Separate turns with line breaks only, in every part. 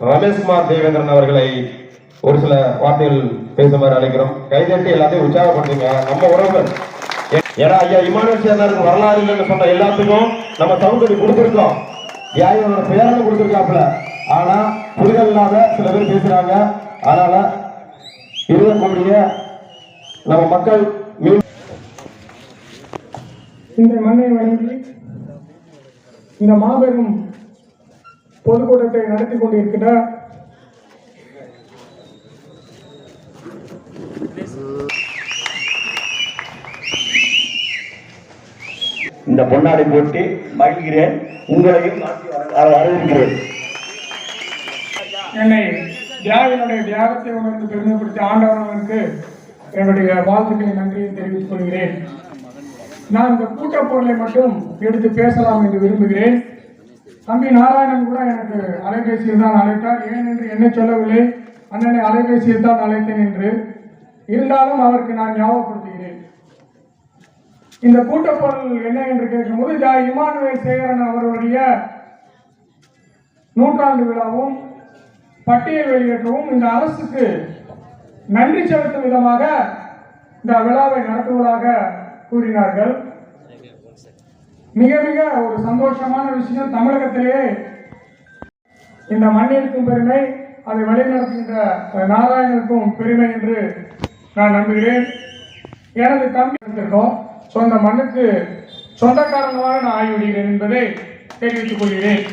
ரமேஷ்குமார் தேவேந்திரன் அவர்களை ஒரு சில வார்த்தைகள் பேசுமாறு அழைக்கிறோம். கைதட்டி எல்லாத்தையும் உற்சாகப்படுத்துங்க. நம்ம உறவுகள் ஏன்னா ஐயா இமானுவேல் சேர்ந்தாருக்கு வரலாறு இல்லைன்னு சொன்ன எல்லாத்துக்கும் நம்ம சவுண்டடி கொடுத்துருக்கோம். யாரோட பேரன்னு கொடுத்துருக்காப்புல. ஆனா புரிதல் இல்லாத சில பேர் பேசுறாங்க. அதனால இருக்கக்கூடிய நம்ம மக்கள்
இந்த மண்ணை வழங்கி இந்த மாபெரும் பொதுக்கூட்டத்தை நடத்தி கொண்டிருக்கிற
இந்த பொன்னாடை போட்டி மகிழ்கிறேன். உங்களையும் வரவேற்கிறேன்.
என்னை தியாகினுடைய தியாகத்தை உணர்ந்து பெருமைப்படுத்திய ஆண்டவர்களுக்கு என்னுடைய வாழ்த்துக்களை நன்றியை தெரிவித்துக் கொள்கிறேன். நான் இந்த கூட்டப்பொருளை மட்டும் எடுத்து பேசலாம் என்று விரும்புகிறேன். தம்பி நாராயணன் கூட எனக்கு அலைபேசியில் தான் அழைத்தார். ஏன் என்று என்ன சொல்லவில்லை, அண்ணனை அலைபேசியில் தான் அழைத்தேன் என்று. இருந்தாலும் அவருக்கு நான் ஞாபகப்படுத்துகிறேன். இந்த கூட்டப்பொருள் என்ன என்று கேட்கும்போது இமானுவேல் சேகரன் அவர்களுடைய நூற்றாண்டு விழாவும் பட்டியல் வெளியேற்றவும் இந்த அரசுக்கு நன்றி செலுத்தும் விதமாக இந்த விழாவை நடத்துவதாக கூறினார்கள். மிக மிக ஒரு சந்தோஷமான விஷயம். தமிழகத்திலேயே இந்த மண்ணிற்கும் பெருமை, அதை வழிநடத்துகின்ற நாராயணனுக்கும் பெருமை என்று நான் நம்புகிறேன். எனது தம்பி இருக்கோம். அந்த மண்ணுக்கு சொந்தக்காரங்களாக நான் ஆகிவிடுகிறேன் என்பதை தெரிவித்துக் கொள்கிறேன்.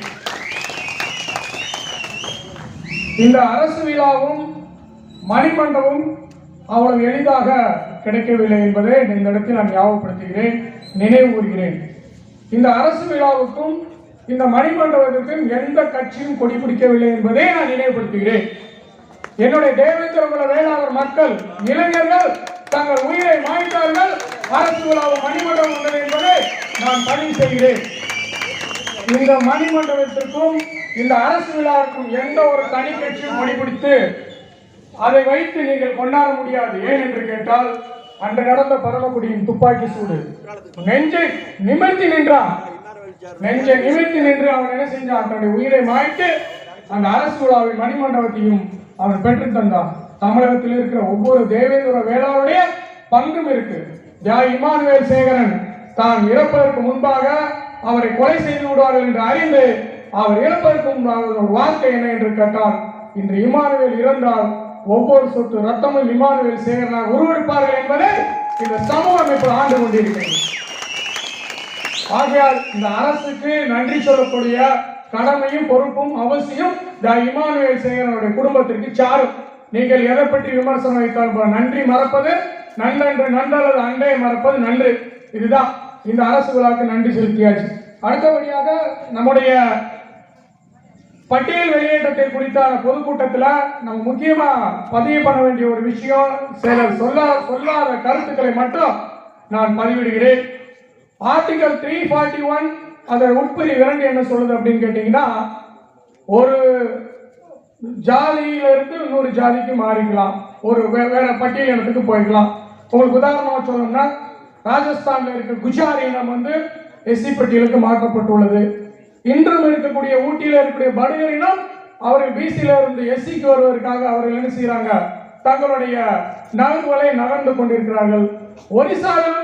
இந்த அரசு விழாவும் மணிமண்டபம் அவ்வளவு எளிதாக கிடைக்கவில்லை என்பதை இந்த இடத்தில் நான் ஞாபகப்படுத்துகிறேன், நினைவு கூறுகிறேன். இந்த அரசு விழாவுக்கும் இந்த மணிமண்டபத்திற்கும் எந்த கட்சியும் கொடி பிடிக்கவில்லை என்பதை நான் நினைவுபடுத்துகிறேன். என்னுடைய தேவேந்திர குல வேளாளர் மக்கள், இளைஞர்கள் தங்கள் உயிரை மாய்த்தார்கள். அரசு விழாவும் மணிமண்டபம் வந்தது என்பதை நான் பதிவு செய்கிறேன். இந்த மணிமண்டபத்திற்கும் இந்த அரசு விழாவுக்கும் எந்த ஒரு தனி கட்சியும் கொடி பிடித்து அதை வைத்து நீங்கள் கொண்டாட முடியாது. ஏன் என்று கேட்டால், அன்று நடந்த பரமக்குடியின் துப்பாக்கி சூடு நெஞ்சை நிமிர்த்தி நின்றான். நெஞ்சை நிமிர்த்தி நின்று அவன் என்ன செஞ்சான், தன்னுடைய உயிரை மாய்த்து அந்த அரசு விழாவின் மணிமண்டபத்தையும் அவன் பெற்று தந்தான். தமிழகத்தில் இருக்கிற ஒவ்வொரு தேவேந்திர வேளாளுடைய பங்கும் இருக்கு. இமானுவேல் சேகரன் தான் இறப்பதற்கு முன்பாக அவரை கொலை செய்து விடுவார்கள் என்று அறிந்து அவர் இறப்பதற்கு முன்பாக ஒரு வார்த்தை என்ன என்று கேட்டால், இன்று இமானுவேல் இறந்தால் ஒவ்வொரு சொட்டு ரத்தமும் இமானுவேல் சேகரனாக உருவெடுப்பார்கள் என்பதை இந்த சமூகம் இப்ப ஆண்டு கொண்டிருக்கிறது. ஆகையால் இந்த அரசுக்கு நன்றி சொல்லக்கூடிய கடமையும் பொறுப்பும் அவசியம் இமானுவேல் சேகரனுடைய குடும்பத்திற்கு சாரும். நீங்கள் எதை பற்றி விமர்சனம் வைத்தால் நன்றி மறப்பது நன்றன்று, நன்றல்லது அண்டையை மறப்பது நன்று. இதுதான் இந்த அரசு விழாவுக்கு நன்றி செலுத்தியாச்சு. அடுத்தபடியாக நம்முடைய பட்டியல் வெளியேற்றத்தை குறித்தான பொதுக்கூட்டத்தில் நம்ம முக்கியமா பதிவு பண்ண வேண்டிய ஒரு விஷயம், சிலர் சொல்லாத கருத்துக்களை மட்டும் நான் பதிவிடுகிறேன். ஆர்டிகல் 341 அதன் உட்பிரிவு 2 என்ன சொல்லுது அப்படின்னு கேட்டீங்கன்னா, ஒரு ஜாதியிலிருந்து இன்னொரு ஜாதிக்கு மாறிக்கலாம், ஒரு வேற பட்டியல் இனத்துக்கு போய்க்கலாம். உங்களுக்கு உதாரணமா சொல்லணும்னா, ராஜஸ்தான்ல இருக்க குஜாரி இனம் எஸ்சி பட்டியலுக்கு மாற்றப்பட்டுள்ளது. இன்றும் இருக்கக்கூடிய ஊட்டியில் இருக்கக்கூடிய படுகர் இனம் அவர்கள் பிசியில இருந்து எஸ்சிக்கு வருவதற்காக அவர்கள் என்ன செய்யறாங்க, தங்களுடைய நகர்வுகளை நகர்ந்து கொண்டிருக்கிறார்கள். ஒரிசாவில்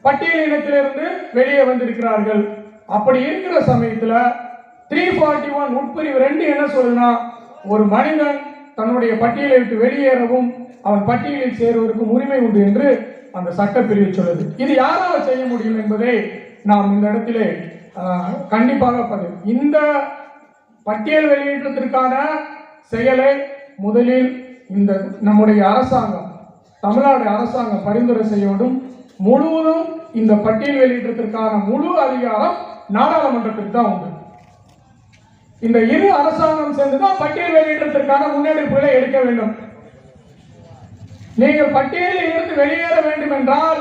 பட்டியல் இனத்திலிருந்து வெளியே வந்திருக்கிறார்கள். அப்படி இருக்கிற சமயத்தில் 341 உட்பிரிவு 2 என்ன சொல்லுனா, ஒரு மனிதன் தன்னுடைய பட்டியலை விட்டு வெளியேறவும் அவன் பட்டியலில் சேருவதற்கும் உரிமை உண்டு என்று அந்த சட்டப்பிரிவு சொல்லுது. இது யாரால் செய்ய முடியும் என்பதை நாம் இந்த இடத்திலே கண்டிப்பாக இந்த பட்டியல் வெளியேற்றத்திற்கான செயலை முதலில் இந்த நம்முடைய அரசாங்கம், தமிழ்நாடு அரசாங்கம் பரிந்துரை செய்ய வேண்டும். முழுவதும் இந்த பட்டியல் வெளியேற்றத்திற்கான முழு அதிகாரம் நாடாளுமன்றத்திற்கு தான் உண்டு. இந்த இரு அரசாங்கம் சேர்ந்துதான் பட்டியல் வெளியேற்றத்திற்கான முன்னெடுப்புகளை எடுக்க வேண்டும். நீங்கள் பட்டியலில் இருந்து வெளியேற வேண்டும் என்றால்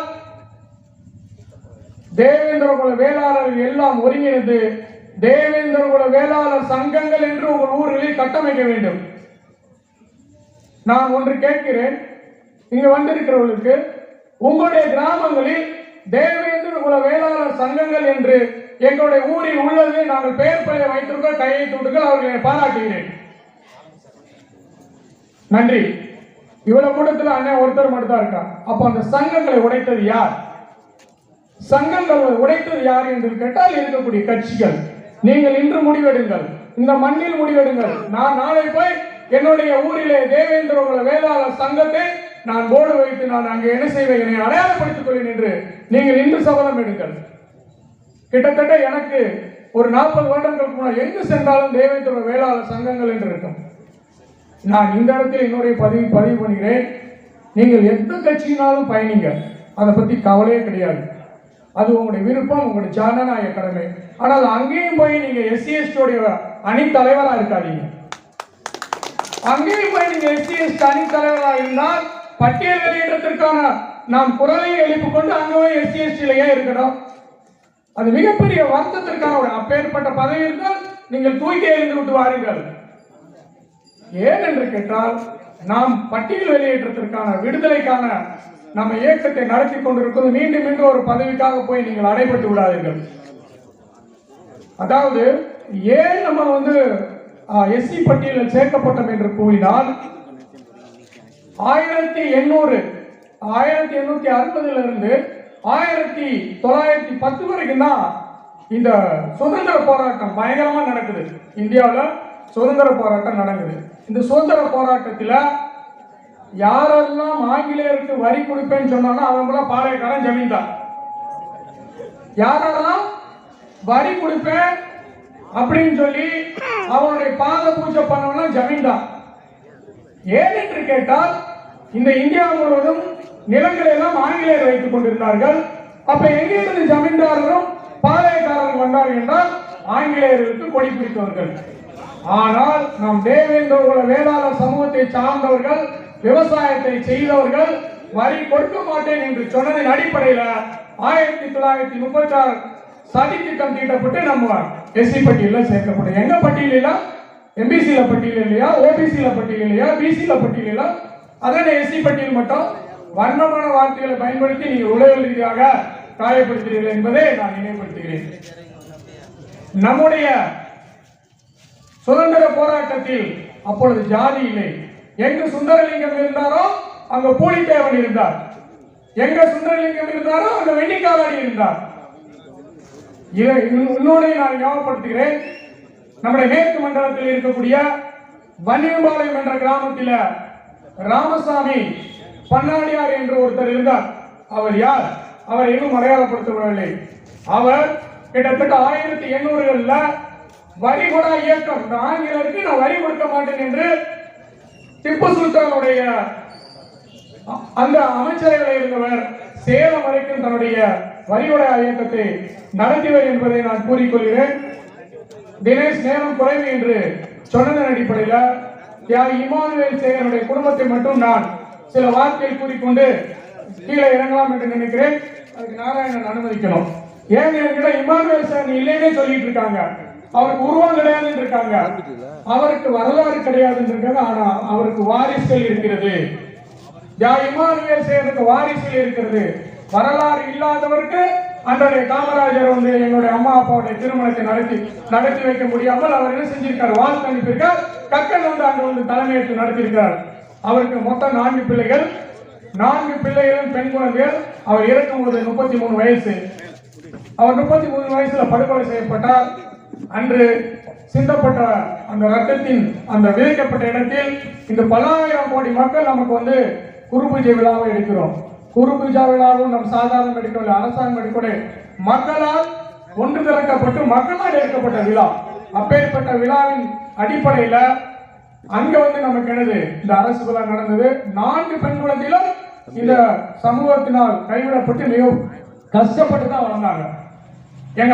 தேவேந்திர குல வேளாளர்கள் எல்லாம் ஒருங்கிணைந்து தேவேந்திர குல வேளாளர் சங்கங்கள் என்று உங்கள் ஊர்களில் கட்டமைக்க வேண்டும். நான் ஒன்று கேட்கிறேன், இங்க வந்திருக்கிறவர்களுக்கு, உங்களுடைய கிராமங்களில் தேவேந்திர குல வேளாளர் சங்கங்கள் என்று எங்களுடைய ஊரில் உள்ளது, நாங்கள் பெயர் பழைய வைத்திருக்க கையெழுத்துகள் அவர்களை பாராட்டுகிறேன். நன்றி. இவ்வளவு கூட்டத்தில் அண்ணன் ஒருத்தர் மட்டும் தான் இருக்கார். அப்ப அந்த சங்கங்களை உடைத்தது யார்? சங்கங்களை உடைத்தது யார் என்று கேட்டால் இருக்கக்கூடிய கட்சிகள். நீங்கள் இன்று முடிவெடுங்கள், இந்த மண்ணில் முடிவெடுங்கள். நான் நாளை போய் என்னுடைய ஊரிலே தேவேந்திர வேளாளர் சங்கத்தை நான் போர்டு வைத்து நான் அங்கே என்ன செய்வேன், என்னை அடையாளப்படுத்திக் கொள்வேன் என்று நீங்கள் இன்று சபதம் எடுங்கள். கிட்டத்தட்ட எனக்கு ஒரு 40 வருடங்களுக்கு முன்னால் எங்கு சென்றாலும் தேவேந்திர வேளாளர் சங்கங்கள் என்று இருக்கும். நான் இந்த இடத்தில் இன்னொரு பதிவு பண்ணுகிறேன். நீங்கள் எந்த கட்சியினாலும் பயணிங்க, அதை பத்தி கவலையே கிடையாது. அது உங்களுடைய விருப்பம், உங்களுடைய ஜனநாயக கடமை. ஆனால் அங்கேயும் போய் நீங்க SC/ST அணி தலைவரா இருக்காதீங்க. அங்கேயும் போய் நீங்க SC/ST அணி தலைவரா இருந்தால் பட்டியல் வெளியிடத்திற்கான நாம் குரலை எழுப்பிக் கொண்டு அங்கே SC/ST இருக்கணும். அது மிகப்பெரிய வருத்தத்திற்கான ஒரு அப்பேற்பட்ட பதவி இருந்தால் நீங்கள் தூக்கி எறிந்து விட்டு வாருங்கள். ஏன் என்று கேட்டால், நாம் பட்டியல் வெளியேற்றத்திற்கான விடுதலைக்கான நம்ம இயக்கத்தை நடத்தி கொண்டிருப்பது மீண்டும் மீண்டும் ஒரு பதவிக்காக போய் நீங்கள் அடைபட்டு விடாதீர்கள். அதாவது ஏன் நம்ம SC பட்டியலில் சேர்க்கப்பட்டோம் என்று கூறினால் 1860 இருந்து 1910 வரைக்கும் தான் இந்த சுதந்திர போராட்டம் பயங்கரமா நடக்குது. இந்தியாவில் சுதந்திர போராட்டம் நடக்குது. இந்த சுதந்திர போராட்டத்தில் யாரெல்லாம் ஆங்கிலேயருக்கு வரி கொடுப்பேன்னு சொன்னாலும் அவங்க பாளையக்காரன் ஜமீன்தார். யாரெல்லாம் வரி கொடுப்பேன் அப்படின்னு சொல்லி அவனுடைய பாத பூஜை பண்ணவனா ஜமீன்தார். ஏன் என்று கேட்டால், இந்த இந்தியா முழுவதும் நிலங்களை எல்லாம் ஆங்கிலேயர் வைத்துக் கொண்டிருந்தார்கள். அப்ப எங்கிருந்து ஜமீன்தாரரும் பாளையக்காரர்கள் வந்தார்கள் என்றால் ஆங்கிலேயர்களுக்கு கொடி பிடித்தவர்கள். ஆனால் நாம் தேவேந்திர வேளாளர் சமூகத்தை சார்ந்தவர்கள், விவசாயத்தை செய்தவர்கள், வரி கொடுக்க மாட்டேன் என்று சொன்னதின் அடிப்படையில் 1936 சதி திட்டம் தீட்டப்பட்டு நம்ம SC பட்டியலில் சேர்க்கப்பட்டோம். எங்க பட்டியலில்? MBCல பட்டியல் இல்லையா, OBCல பட்டியல் இல்லையா, BCல பட்டியல் இல்லையா? அதான் SC பட்டியல் மட்டும் வர்ணமான வார்த்தைகளை பயன்படுத்தி நீங்கள் உளவியல் ரீதியாக காயப்படுத்துகிறீர்கள் என்பதை நான் நினைவுபடுத்துகிறேன். நம்முடைய சுதந்திர போராட்டத்தில் அப்பொழுது ஜாதி இல்லை. எங்கு சுந்தரலிங்கம் இருந்தாரோ அங்க பூலித்தேவன் இருந்தார். எங்க சுந்தரலிங்கம் இருந்தாரோ அங்க வெண்ணிக்காலாடி இருந்தார். இன்னொரு நான் ஞாபகப்படுத்துகிறேன். நம்முடைய மேற்கு மண்டலத்தில் இருக்கக்கூடிய வன்னியம்பாளையம் என்ற கிராமத்தில் ராமசாமி பன்னாடியார் என்று ஒருத்தர் இருந்தார். அவர் யார்? அவர் இன்னும் அடையாளப்படுத்தப்படவில்லை. அவர் கிட்டத்தட்ட 1800களில் வரிகொடா இயக்கம், இந்த ஆங்கிலருக்கு நான் வரி கொடுக்க மாட்டேன் என்று திப்பு சுல்தானுடைய அந்த அமைச்சரவையில் இருந்தவர் சேலம் வரைக்கும் தன்னுடைய வரிகொடா இயக்கத்தை நடத்தியவர் என்பதை நான் கூறிக்கொள்கிறேன். தினேஷ் நேரம் குறைவு என்று சொன்னதன் அடிப்படையில் தியாகி இமானுவேல் சேகருடைய குடும்பத்தை மட்டும் நான் சில வார்த்தைகள் கூறிக்கொண்டு கீழே இறங்கலாம் என்று நினைக்கிறேன். அதுக்கு நாராயணன் அனுமதிக்கணும். ஏன் என்கிட்ட இமானுவேல் சேகர் இல்லைன்னே சொல்லிட்டு இருக்காங்க. அவருக்கு உருவம் கிடையாதுன்னு இருக்காங்க, அவருக்கு வரலாறு கிடையாதுன்னு இருக்காங்க. ஆனா அவருக்கு வாரிசுகள் இருக்கிறது. இமானுவேல் சேகருக்கு வாரிசுகள் இருக்கிறது. வரலாறு இல்லாதவருக்கு அன்றைய காமராஜர் என்னுடைய அம்மா அப்பாவுடைய திருமணத்தை நடத்தி வைக்க முடியாமல் அவர் என்ன செஞ்சிருக்கார்? வாழ்த்து அனுப்பியிருக்கார். கக்கன் அங்கு தலைமையேற்று நடத்தியிருக்கார். அவருக்கு மொத்தம் 4 பிள்ளைகள், 4 பிள்ளைகளும் பெண் குழந்தைகள். அவர் இறக்கும் போது 33 வயசு. அவர் 33 வயசுல படுகொலை செய்யப்பட்டார். அன்று சிந்தப்பட்ட அந்த ரத்தத்தின் அந்த விதைக்கப்பட்ட இடத்தில் இந்த பல ஆயிரம் கோடி மக்கள் நமக்கு குரு பூஜை விழாவை எடுக்கிறோம். குரு பூஜா விழாவும் நம் சாதாரண எடுக்கவில்லை, அரசாங்கம் எடுக்கவில்லை. மக்களால் ஒன்று திரட்டப்பட்டு மக்களால் எடுக்கப்பட்ட விழா. அப்பேற்பட்ட விழாவின் அடிப்படையில அங்க நமக்கு என்னது இந்த அரசு விழா நடந்தது. 4 பெண் குழந்தைகளும் இந்த சமூகத்தினால் கைவிடப்பட்டு மிகவும் கஷ்டப்பட்டு தான் வளர்ந்தாங்க. எங்க